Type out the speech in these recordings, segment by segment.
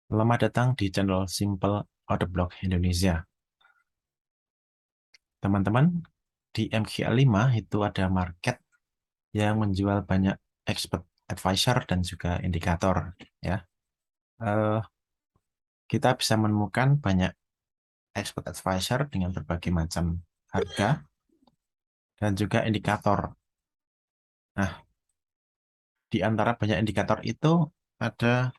Selamat datang di channel Simple Order Block Indonesia. Teman-teman, di MQL5 itu ada market yang menjual banyak expert advisor dan juga indikator. Ya, Eh, kita bisa menemukan banyak expert advisor dengan berbagai macam harga dan juga indikator. Nah, di antara banyak indikator itu ada,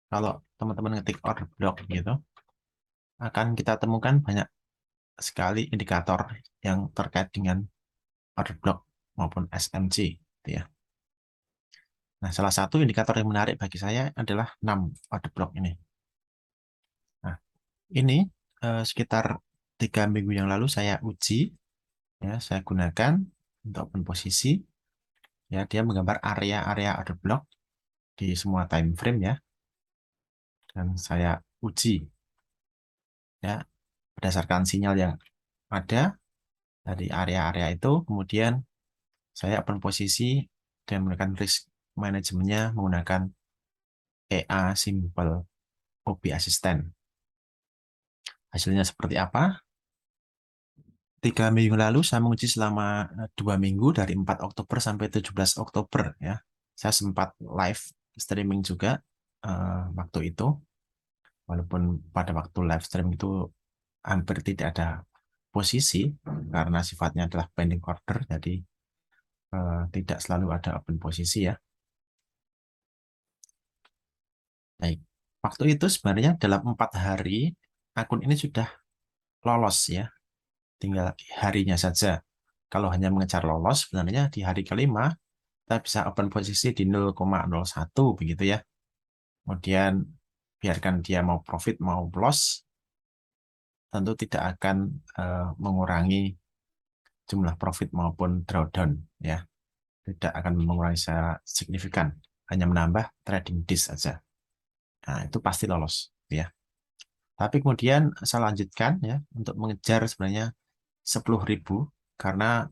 kalau teman-teman ngetik order block gitu, akan kita temukan banyak sekali indikator yang terkait dengan order block maupun SMC, gitu ya. Nah, salah satu indikator yang menarik bagi saya adalah 6 order block ini. Nah, ini sekitar 3 minggu yang lalu saya uji, ya, saya gunakan untuk open posisi. Ya, dia menggambar area-area order block di semua time frame ya, dan saya uji ya berdasarkan sinyal yang ada dari area-area itu. Kemudian saya open posisi dan menggunakan risk manajemennya menggunakan EA Simple OP Assistant. Hasilnya seperti apa? 3 minggu lalu saya menguji selama 2 minggu dari 4 Oktober sampai 17 Oktober ya. Saya sempat live streaming juga waktu itu, walaupun pada waktu live streaming itu hampir tidak ada posisi karena sifatnya adalah pending order, jadi tidak selalu ada open posisi ya. Baik, waktu itu sebenarnya dalam 4 hari akun ini sudah lolos ya, tinggal harinya saja. Kalau hanya mengejar lolos, sebenarnya di hari kelima kita bisa open posisi di 0,01 begitu ya. Kemudian biarkan dia mau profit mau loss, tentu tidak akan mengurangi jumlah profit maupun drawdown ya. Tidak akan mengurangi secara signifikan, hanya menambah trading days saja. Nah, itu pasti lolos ya. Tapi kemudian saya lanjutkan ya untuk mengejar sebenarnya 10.000 karena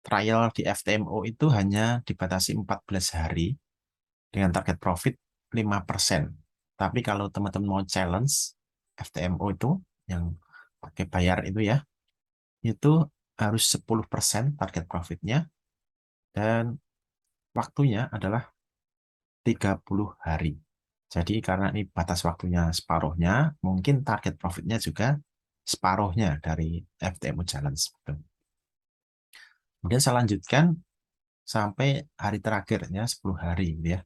trial di FTMO itu hanya dibatasi 14 hari dengan target profit 5%. Tapi kalau teman-teman mau challenge FTMO itu yang pakai bayar itu ya, itu harus 10% target profitnya dan waktunya adalah 30 hari. Jadi karena ini batas waktunya separuhnya, mungkin target profitnya juga separuhnya dari FTMO challenge. Kemudian saya lanjutkan sampai hari terakhirnya 10 hari gitu ya.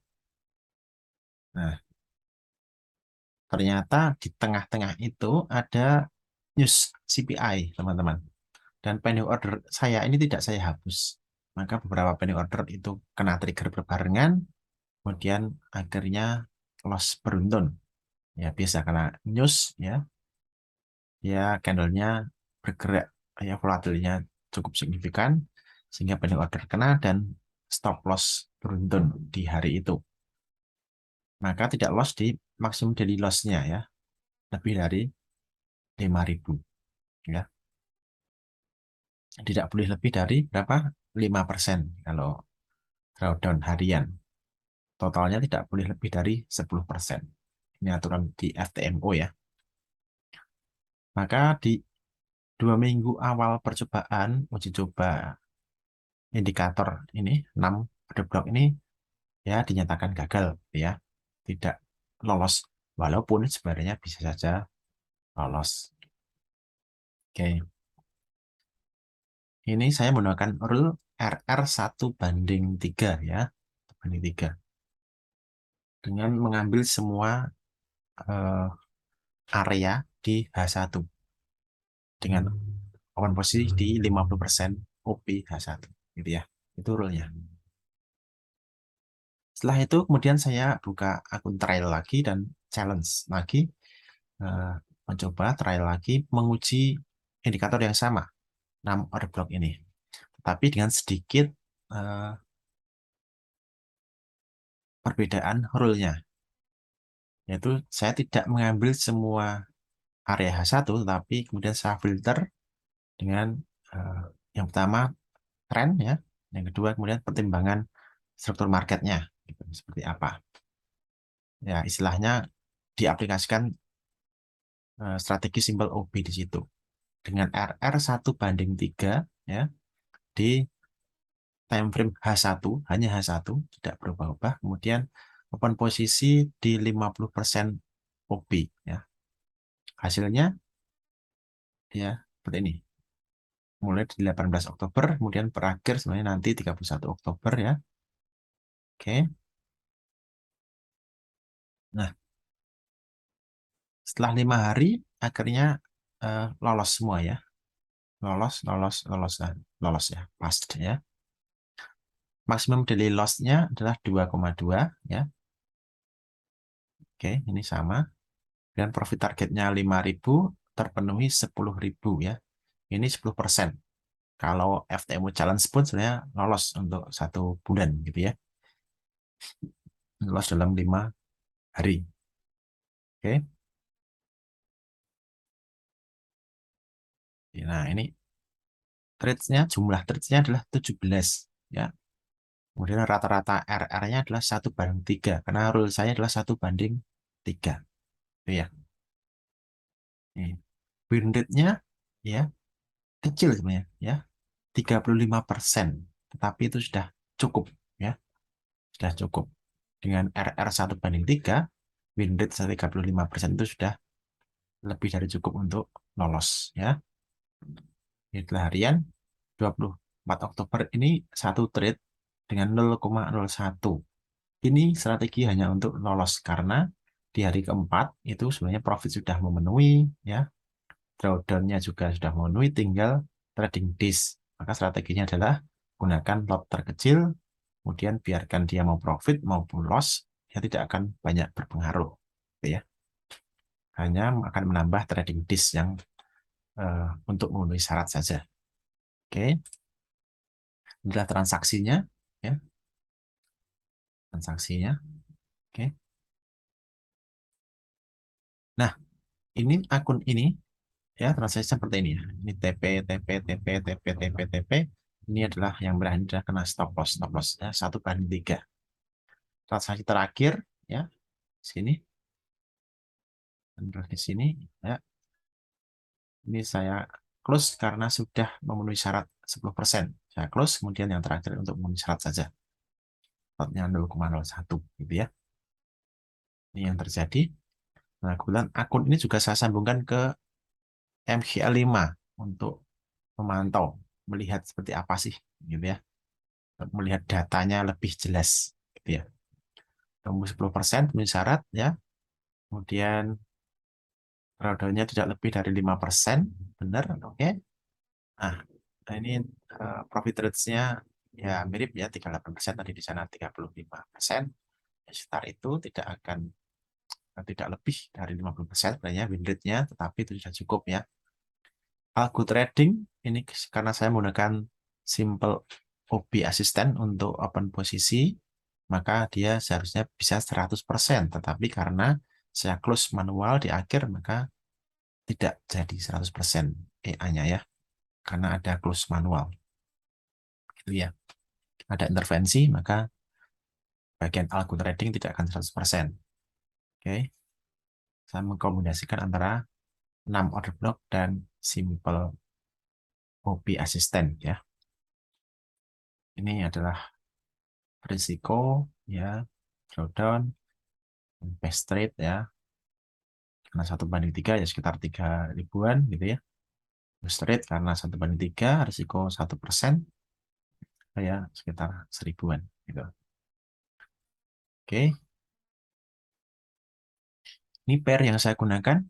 Nah, ternyata di tengah-tengah itu ada news CPI, teman-teman. Dan pending order saya ini tidak saya hapus. Maka beberapa pending order itu kena trigger berbarengan, kemudian akhirnya loss beruntun. Ya, biasa karena news ya, ya candlenya bergerak, ya volatilnya cukup signifikan, sehingga pending order kena dan stop loss beruntun di hari itu. Maka tidak loss di maksimum daily loss-nya ya, lebih dari 5.000 ya. Tidak boleh lebih dari berapa? 5% kalau drawdown harian. Totalnya tidak boleh lebih dari 10%. Ini aturan di FTMO ya. Maka di 2 minggu awal percobaan uji coba indikator ini, 6 order block ini ya dinyatakan gagal ya. Tidak lolos. Walaupun sebenarnya bisa saja lolos. Oke. Ini saya menggunakan rule RR1:3 ya. Banding 3. Dengan mengambil semua eh, area di H1 dengan open posisi di 50% OP H1 gitu ya. Itu rule-nya. Setelah itu kemudian saya buka akun trial lagi dan challenge lagi, eh, mencoba trial lagi menguji indikator yang sama 6 order block ini. Tapi dengan sedikit eh, perbedaan rule-nya. Yaitu saya tidak mengambil semua area H1 tapi kemudian saya filter dengan eh, yang pertama tren ya, yang kedua kemudian pertimbangan struktur marketnya gitu, seperti apa. Ya, istilahnya diaplikasikan strategi simple OB di situ. Dengan RR 1:3 ya, di time frame H1, hanya H1, tidak berubah-ubah. Kemudian open posisi di 50% OB ya. Hasilnya ya seperti ini. Mulai di 18 Oktober, kemudian berakhir sebenarnya nanti 31 Oktober ya. Oke. Nah, setelah 5 hari akhirnya lolos semua ya. Lolos, lolos, lolos, lolos ya. Past ya. Maksimum daily loss-nya adalah 2,2 ya. Oke, ini sama. Dan profit targetnya 5.000, terpenuhi 10.000 ya. Ini 10%. Kalau FTMO challenge pun sebenarnya lolos untuk 1 bulan gitu ya. Lolos dalam 5 hari. Oke. Nah, ini trades-nya, jumlah trades-nya adalah 17 ya. Kemudian rata-rata RR-nya adalah 1:3 karena rule saya adalah 1:3. Itu ya. Nih. Win rate-nya ya kecil sebenarnya ya. 35%. Tetapi itu sudah cukup ya. Sudah cukup. Dengan RR 1:3, win rate 35% itu sudah lebih dari cukup untuk lolos ya. Itulah harian 24 Oktober ini satu trade dengan 0,01. Ini strategi hanya untuk lolos karena di hari keempat itu sebenarnya profit sudah memenuhi ya, drawdown-nya juga sudah memenuhi, tinggal trading days. Maka strateginya adalah gunakan lot terkecil, kemudian biarkan dia mau profit maupun loss, ya tidak akan banyak berpengaruh, gitu ya. Hanya akan menambah trading days yang untuk memenuhi syarat saja. Oke, inilah transaksinya, ya, transaksinya. Oke. Nah, ini akun ini ya transaksi seperti ini ya. Ini TP, TP, TP, TP, TP, TP. Ini adalah yang berakhir adalah kena stop loss ya 1:3. Transaksi terakhir ya sini dan di sini ya. Ini saya close karena sudah memenuhi syarat 10%. Saya close, kemudian yang terakhir untuk memenuhi syarat saja. Lotnya 0,01 gitu ya. Ini yang terjadi. Nah, kebetulan akun ini juga saya sambungkan ke MGA5 untuk memantau, melihat seperti apa sih gitu ya. Melihat datanya lebih jelas gitu ya. Tumbuh 10% memenuhi syarat ya. Kemudian drawdown-nya tidak lebih dari 5%, benar, oke. Nah, ini profit rates-nya ya mirip ya, 38% tadi di sana 35%. Ya, sekitar itu tidak lebih dari 50% sebenarnya win rate-nya, tetapi itu sudah cukup ya. Algo trading ini karena saya menggunakan simple OB assistant untuk open posisi, maka dia seharusnya bisa 100%, tetapi karena saya close manual di akhir, maka tidak jadi 100% EA-nya ya, karena ada close manual. Gitu ya. Ada intervensi, maka bagian algo trading tidak akan 100%. Oke. Saya mengkombinasikan antara 6 order block dan simple OB assistant ya. Ini adalah risiko ya, drawdown, best trade ya. Karena 1:3 ya sekitar 3.000-an gitu ya. Best trade karena 1:3 risiko 1%, ya sekitar 1.000-an gitu. Oke. Ini pair yang saya gunakan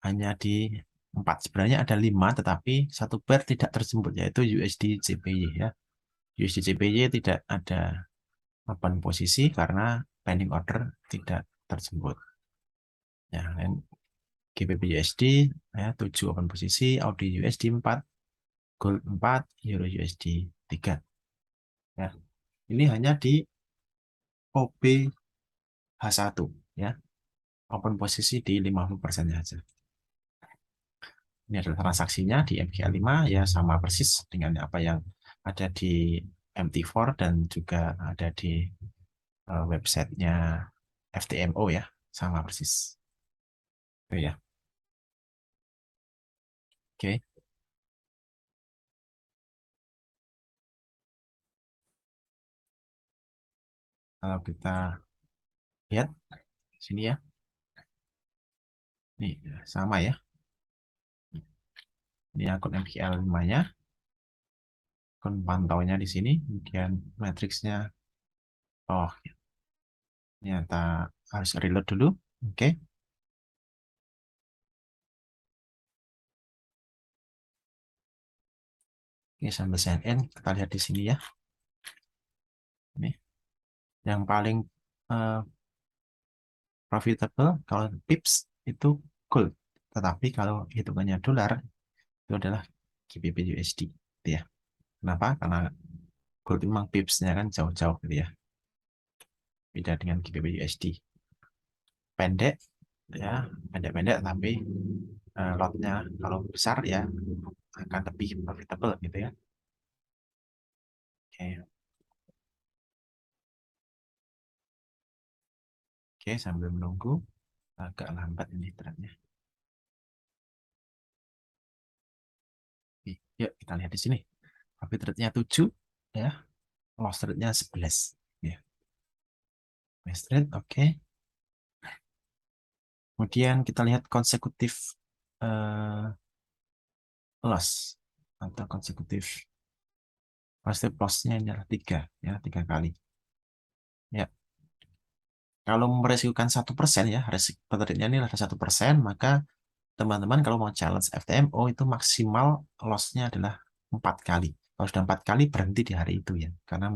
hanya di 4. Sebenarnya ada 5, tetapi satu pair tidak terjemput, yaitu USD JPY ya. USD JPY tidak ada open posisi karena pending order tidak terjemput. Ya, dan GBP USD ya, 7 open posisi, Audi USD 4, Gold 4, Euro USD 3. Ya. Ini hanya di OB H1 ya. Open posisi di 50% saja. Ini adalah transaksinya di MGA5 ya, sama persis dengan apa yang ada di MT4 dan juga ada di websitenya FTMO ya, sama persis. Itu ya. Oke, kalau kita lihat sini ya, ini sama ya. Ini akun MQL 5-nya, akun pantaunya di sini, kemudian matriksnya. Oh, ternyata harus reload dulu. Oke, oke sambil sign in, kita lihat di sini ya. Ini yang paling eh, profitable kalau pips itu gold. Tetapi kalau hitungannya dolar itu adalah GBP USD. Gitu ya. Kenapa? Karena gold memang pipsnya kan jauh-jauh gitu ya. Beda dengan GBP USD. Pendek ya, pendek-pendek tapi lotnya kalau besar ya akan lebih profitable gitu ya. Oke, oke sambil menunggu agak lambat ini trennya. Oke, yuk kita lihat di sini. Profit rate-nya 7 ya, loss rate-nya 11 ya. Best rate oke. Kemudian kita lihat konsekutif eh, loss atau konsekutif pasti loss-nya ini adalah 3 ya, 3 kali. Ya, kalau meresikukan 1% ya, resiko rate-nya ini adalah 1%, maka teman-teman kalau mau challenge FTMO itu maksimal loss-nya adalah 4 kali. Kalau sudah 4 kali berhenti di hari itu ya, karena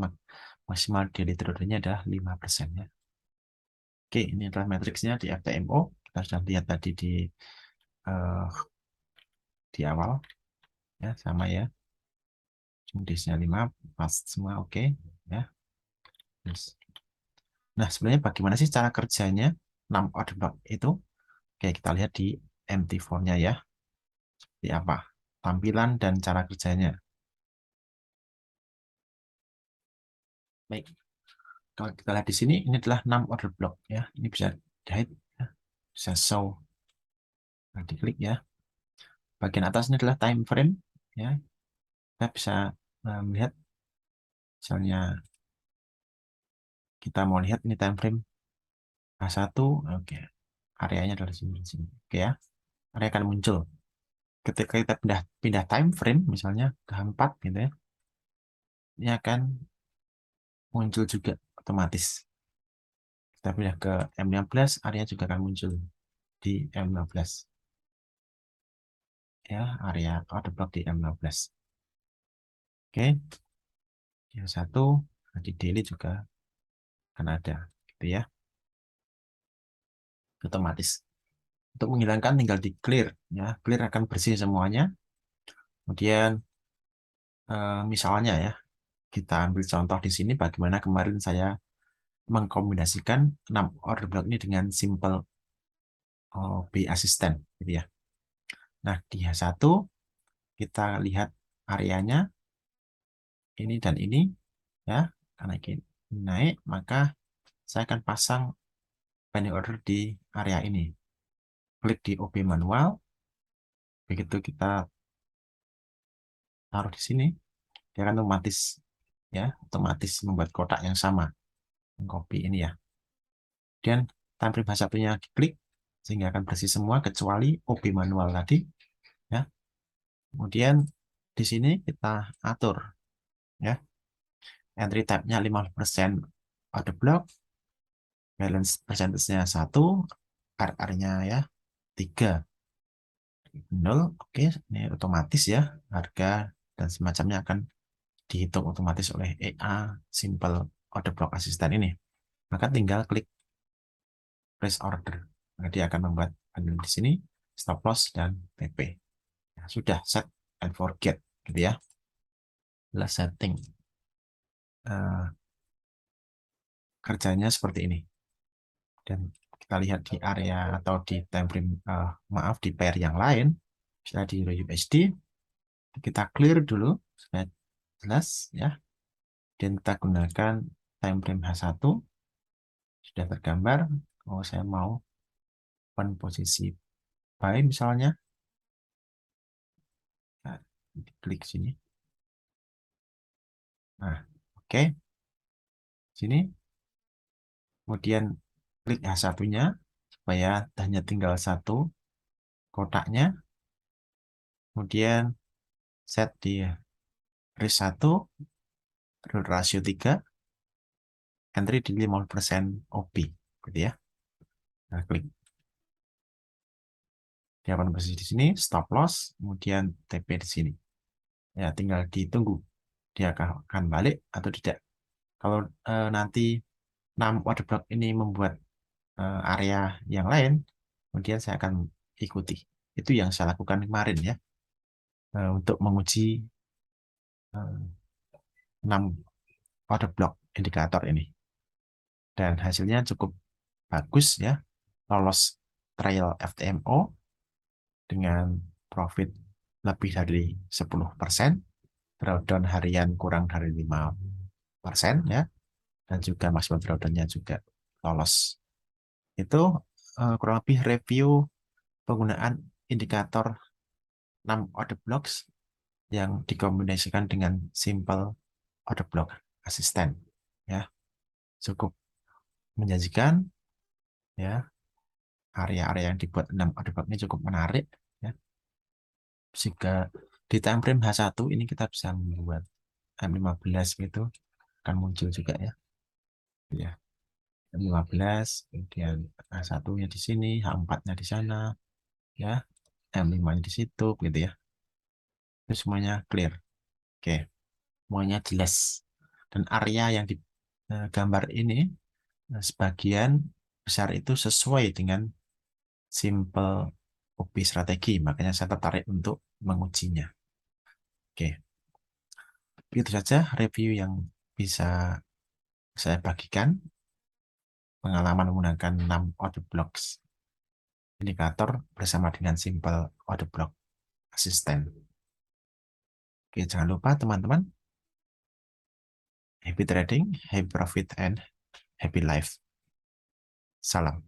maksimal daily trade-nya adalah 5% ya. Oke, ini adalah matriksnya di FTMO. Kita sudah lihat tadi eh, di awal ya, sama ya. Jumdisnya 5, pas semua oke ya. Terus, nah, sebenarnya bagaimana sih cara kerjanya 6 order block itu? Oke, kita lihat di MT4-nya ya. Seperti apa tampilan dan cara kerjanya. Baik, kalau kita lihat di sini, ini adalah 6 order block ya. Ini bisa hide, ya. Bisa show. Nah, diklik ya. Bagian atas ini adalah time frame ya. Kita bisa melihat, misalnya kita mau lihat ini time frame H1, oke. Areanya adalah sini, sini. Oke ya. Area akan muncul. Ketika kita pindah pindah time frame, misalnya ke H4 gitu ya, ini akan muncul juga otomatis. Kita pindah ke M15, area juga akan muncul di M15. Ya, area order block di M15. Oke, yang satu di daily juga akan ada, gitu ya, otomatis. Untuk menghilangkan tinggal di clear, ya, clear akan bersih semuanya. Kemudian misalnya ya, kita ambil contoh di sini bagaimana kemarin saya mengkombinasikan 6 order block ini dengan simple B assistant, gitu ya. Nah, di H1 kita lihat areanya ini dan ini ya, karena ini naik maka saya akan pasang pending order di area ini. Klik di OB manual, begitu kita taruh di sini, dia akan otomatis ya, otomatis membuat kotak yang sama, copy ini ya. Dan tampil bahasa satunya diklik sehingga akan bersih semua kecuali OB manual tadi ya. Kemudian di sini kita atur ya, entry type-nya 50% order block, balance percentage-nya 1, RR-nya ya 3, 0, oke, ini otomatis ya, harga dan semacamnya akan dihitung otomatis oleh EA Simple Order Block Assistant ini. Maka tinggal klik place order. Maka dia akan membuat panel di sini stop loss dan TP. Nah, sudah set and forget gitu ya. Adalah setting. Eh, kerjanya seperti ini. Dan kita lihat di area atau di time frame, maaf, di pair yang lain, misalnya di Euro USD, kita clear dulu supaya jelas ya. Dan kita gunakan time frame H1 Sudah tergambar. Oh, saya mau open posisi buy misalnya. Nah, klik sini. Nah, oke. Sini. Kemudian klik H1-nya supaya hanya tinggal satu kotaknya. Kemudian set di risk 1, rasio 3, entry di 50% OP. Gitu ya. Nah, klik di 8 posisi di sini, stop loss, kemudian TP di sini. Ya, tinggal ditunggu dia akan balik atau tidak. Kalau nanti 6 order block ini membuat area yang lain, kemudian saya akan ikuti. Itu yang saya lakukan kemarin ya, untuk menguji 6 order block indikator ini. Dan hasilnya cukup bagus ya, lolos trail FTMO dengan profit lebih dari 10%, drawdown harian kurang dari 5% ya, dan juga maksimal drawdownnya juga lolos. Itu kurang lebih review penggunaan indikator 6 order blocks yang dikombinasikan dengan simple order block asisten ya, cukup menjanjikan ya. Area-area yang dibuat 6 order block ini cukup menarik ya. Jika di time frame H1 ini kita bisa membuat M15 gitu, akan muncul juga ya. Ya, M15, kemudian H1-nya di sini, H4-nya di sana, ya, M5-nya di situ, gitu ya. Itu semuanya clear. Oke, semuanya jelas. Dan area yang digambar ini, sebagian besar itu sesuai dengan simple OP strategi. Makanya saya tertarik untuk mengujinya. Oke, itu saja review yang bisa saya bagikan. Pengalaman menggunakan 6 order blocks indikator bersama dengan simple order block asisten. Oke, jangan lupa teman-teman, happy trading, happy profit, and happy life. Salam.